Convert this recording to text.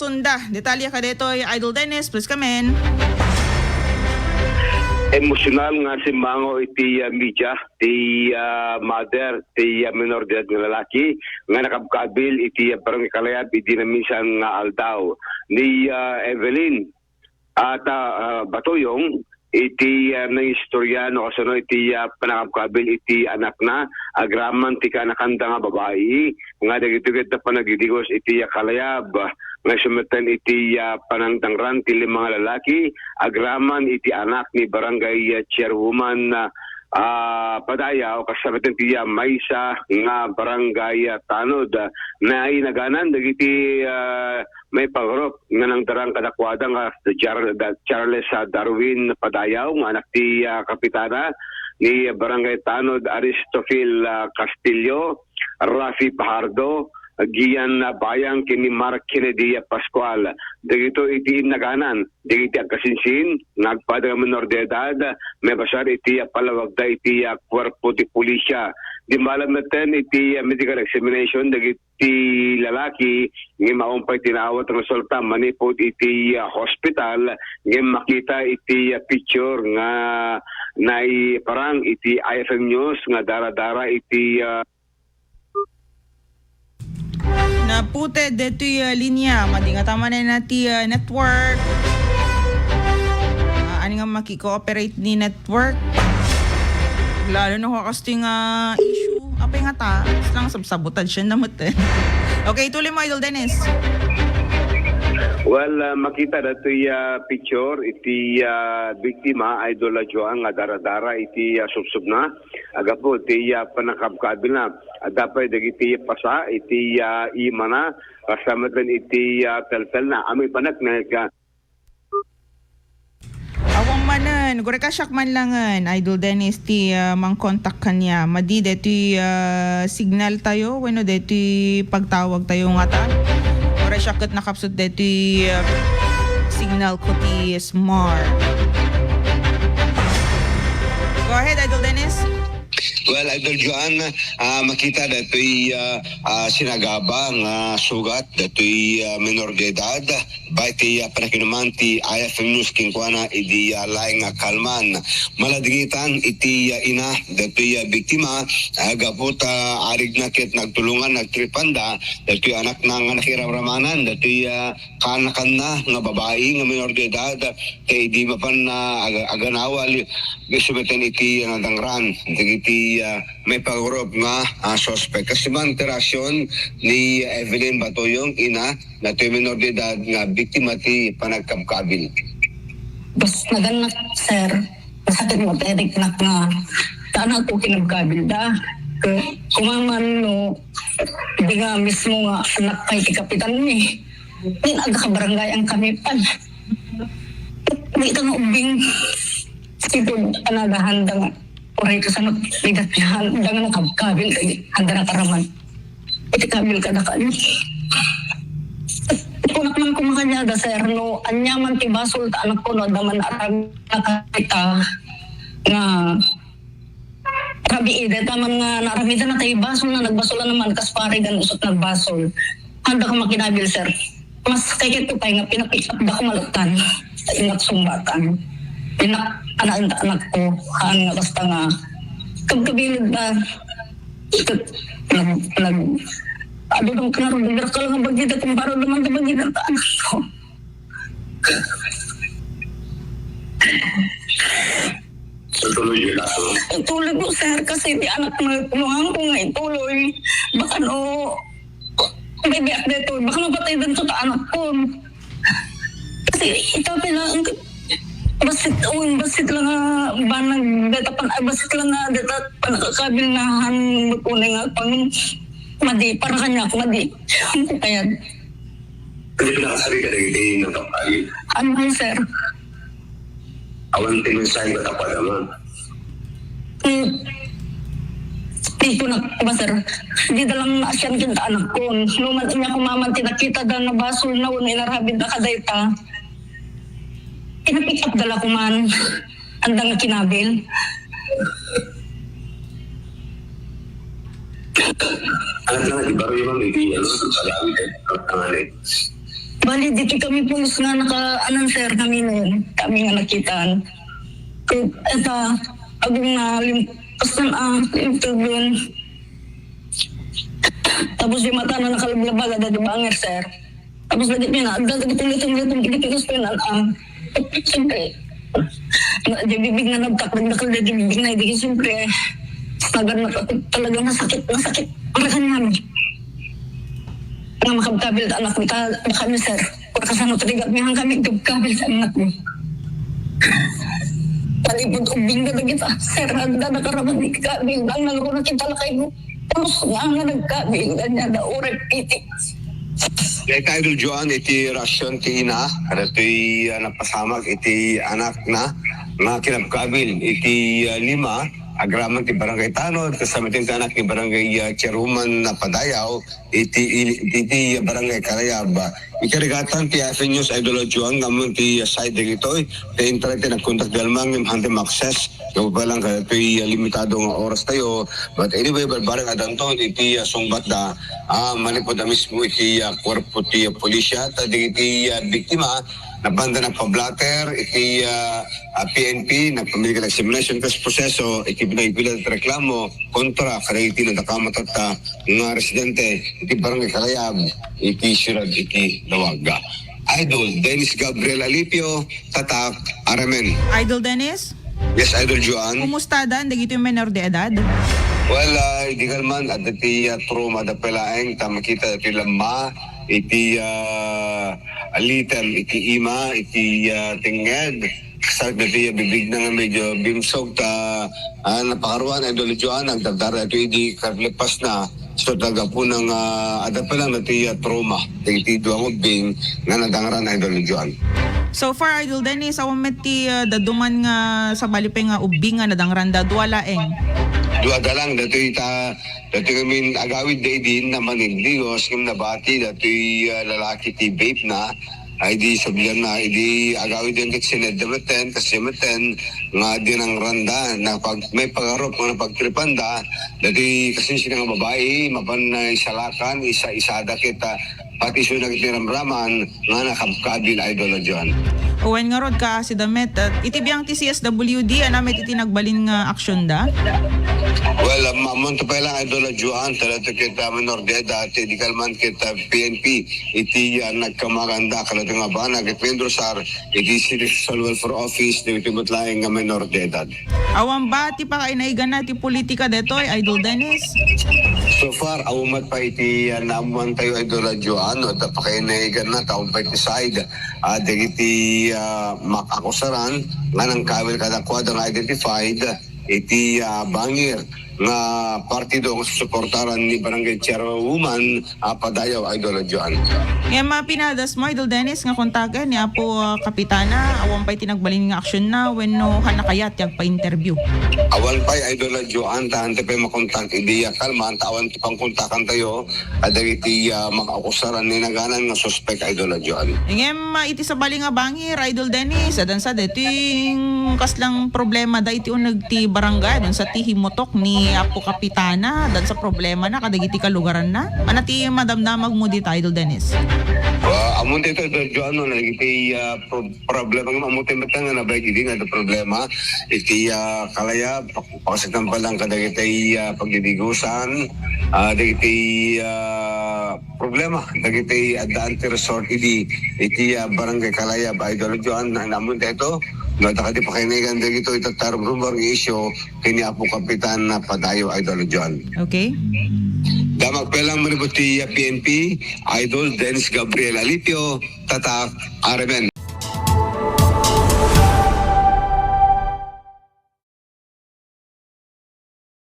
Sunda, detalye ka dito ay Idol Dennis, please come in. Emosyonal nga si Mango iti media, ti mother, ti minor de edad nga lalaki, nga nakabkabil iti barangay Kalayab, iti na minsan nga aldaw. Ni Evelyn at Batoyong, iti na istorya no kasano iti panakabkabil iti anak na, agraman ti kanakanda nga babae, nga dagiti-git na panagidigos iti Kalayab, nga sumeten iti panangtangran ti mga lalaki, agraman iti anak ni barangay chairwoman Padayaw, kasamaten ti Maysa nga barangay Tanod, na inaganan dagiti may pagrup nga nang darang kadakwada nga Charles Darwin Padayaw, nga anak ti kapitana ni barangay Tanod Aristofil Castillo, Rafi Pajardo, Gian Bayang kini Mark Kennedy Pascual. Dagito iti naganan, dagiti agkasinsin, nagpada menor de edad, may basar iti palawagda iti kwarpo ti pulisya. Di malam natin iti medical examination, dagiti lalaki, ng maumpay tinawat resulta, manipod iti hospital, ng makita iti picture nga parang iti IFM News, nga dara-dara iti Na pute dito linya, madi nga tama na nati network. Ani nga makikooperate ni network. Lalo na kakasti nga issue. Apay nga ta, lang sabsabutan siya namot eh. Okay, tuloy mo Idol Dennis. Well, makita dito picture iti biktima Idol Joan nga dara-dara iti subsub na aga po iti panakabkabil na dapat dagiti pasa iti imana kasama din iti teltel na amoy panak na Awang manan, gure ka siyak man langan, Idol Dennis, ti mang-contact kanya. Madi, dito signal tayo, bueno, dito pagtawag tayo nga ta. Gure siyak kat nakapsot dito signal ko ti smart. Go ahead, Idol Dennis. Well, Idol Joan, makita dato'y sinagabang sugat, dato'y minor de edad, ba iti panakinuman ti IFM News kinkwana iti laing kalman. Maladigitan iti ina, dato'y biktima, agapot arig nakit nagtulungan, nagtripanda, dato'y anak na nakiramramanan, dato'y kanakan na nga babae nga minor de edad, kay di mapan aganawal, gisumetan iti nadangran, iti may pagrup nga suspect. Kasi man terasyon ni Evelyn Batoyong ina na ito minor de edad nga biktima ti panagkabkabil. Bas naganak, sir. Masakit mo, terik na tanang ko kinagkabil da. Kumaman no, hindi nga mismo nga anak kay ti kapitan ni. Hindi nagkabarangay ang kamipan. Hindi ka nga ubing. Sipod anagahanda nga. Oray ka sa nagpigat niya, handa nga nakabkabil, handa na karaman. Iti kabil ka na kanya. Kunak man kumakanyaga, sir, no, anyaman tibasol ta anak ko, no, daman arang nakakita nga rabi ide, taman nga naramida na tayo basol na nagbasolan naman, kaspari gan usot nagbasol. Handa ka makinabil, sir. Mas kaya kito tayo nga pinapick up da ko malutan sa ingat sumbatan. Anak ko, nga basta nga kagkabilid na adodong kanaro, bigar ka lang ang bagida kung baro naman na bagida ka anak ko. tuloy yun ako. Ituloy ko, sir, kasi di anak na kumuhang ko nga ituloy. Baka no, may biyak dito, baka mapatay din sa anak ko. Kasi ito pinang basit lang nga banag data basit lang nga data panakakabil na han mutune nga pang madi para kanya ako madi kaya Hindi pinakasabi ka dagiti ng kapali. ano sir Awan tinusay ka tapad naman. dito na ba sir di dalang asyan kinta anak ko numan niya kumaman tinakita da na basol na una inarabid na kadayta pinapick up dala ko man andang kinabil. Anak lang, di ba rin yung mga sa gamit at tangalit? Bali, dito kami pulis nga naka-anan sir kami noon. Kami nga nakitaan. Kaya ito, agong na limpas na limpas doon. Tapos yung mata na nakalablabaga na bangir sir. Tapos lagi niya na, agad litong kikikas ko yun. Siyempre, di bibig na nagkakagdakal na di bibig na, hindi siyempre, talagang nasakit. Ang rakan namin. Nga makabkabil sa anak ko, kami sir. Kung kasano trigat niya kami, kabkabil sa anak mo. Palipod ubing na kita, sir, handa nakaraman ni kabil, ang nalaro na kita lakay mo. Tapos nga nagkabil, ganyan na urek pitik. Kaya Idol Joan, iti rasyon ti ina, kada iti napasamag, iti anak na, nga kinabkabil, iti 5, agraman ti Barangay Tanod, kasama ti anak ni Barangay Chairwoman na Padayaw, iti Barangay Kalayab. Ikarigatan ti Afen News Idol Joan, ngayon ti side dito, ti internet nagkontak dalmang yung handem access, yung pa lang kada iti limitado nga oras tayo. But anyway, barbarang adanton, iti sungbat da, manipod na mismo iti korpo ti polisya, tadi iti biktima, nabanda na pa-blatter, iti PNP, nagpamili ka ng simulation test proseso, iti pinagpilat at reklamo kontra kada iti nadakamatata ng residente, iti Barangay Kalayab, iti Sirad, iti Dawaga. Idol Dennis Gabriel Alipio, Tatak, Aramen. Idol Dennis, Yes, Idol Joan. kumusta dan? Dagito yung menor de edad? Well, di kalman at iti trauma da pelaeng tamakita iti lama iti alitem iti ima iti tinged sa iti bibig na nga medyo bimsog ta napakaruan Idol Joan nagdagdara ito iti karlipas na so taga po ng adapelang iti trauma iti duwang ubing nga nadangaran Idol Joan. So far, Idol Dennis, awam ti daduman nga sa balipay nga ubing nga nadangranda, duwalaeng. Duwaga lang, dati kami agawid day din naman Diyos, kami nabati, dati lalaki ti vape na, ay di sabihan na, di agawid din kat sinedemeten, kasi meten, nga din ang randa, na pag may pagarop, mga pagtripanda, dati kasi siya nga babae, mapan na isalakan, isa-isada kita, pati siya nagtiramraman, nga nakabkabil Idol Joan. Uwen nga rod ka si Damet, itibiyang ti CSWD, anamit iti nagbalin nga aksyon da? Well, mamunto pa lang Idol Joan, talato kita menor de edad, di kalman kita PNP, iti nagkamaganda, kalato nga ba, nag-Pendrosar, iti City Social Welfare Office, di iti mutlaeng nga menor de edad. Awam ba, ti pa kainaigan na ti politika detoy, Idol Dennis? So far, awamat pa iti naamuan tayo Idol Joan, at pakainaigan na, taong pa iti side, iti makakusaran, nga ng kawil kadakwada nga identified, iti bangir nga partido ang susuportaran ni Barangay Chairwoman Padayaw Idol Joan. Nga mapinadas mo, Idol Dennis, nga kontagan ni Apo Kapitana, awam pa'y tinagbalin nga aksyon na, when no hanakayat yag pa-interview. Awan pa'y Idol Joan, tahante pa'y makontak ideya kalman, tawan pang kontakan tayo, at iti makakusaran ni naganan nga suspect Idol Joan. Nga iti sa bali nga bangir, Idol Dennis, adan sa deting kaslang problema da iti unag ti barangay, dan sa ti himotok ni Apo Kapitana, dan sa problema na, kadagiti kalugaran na. Ano ti madamdamag mo dito, Idol Dennis? Amon dito Joan, no, iti problema nga amutin matang nga nabay gidi nga problema iti kalaya pakasitan pa lang kadagiti pagdidigusan dagiti problema dagiti Adante Resort iti Barangay Kalaya Idol Joan amon dito nadakati pakinigan dagito itatarong rumor issue kini Apo Kapitan na Padayaw Idol Joan. Okay? Damag pelang manibuti PNP, Idol Dennis Gabriel Alipio, Tatak, Aramen.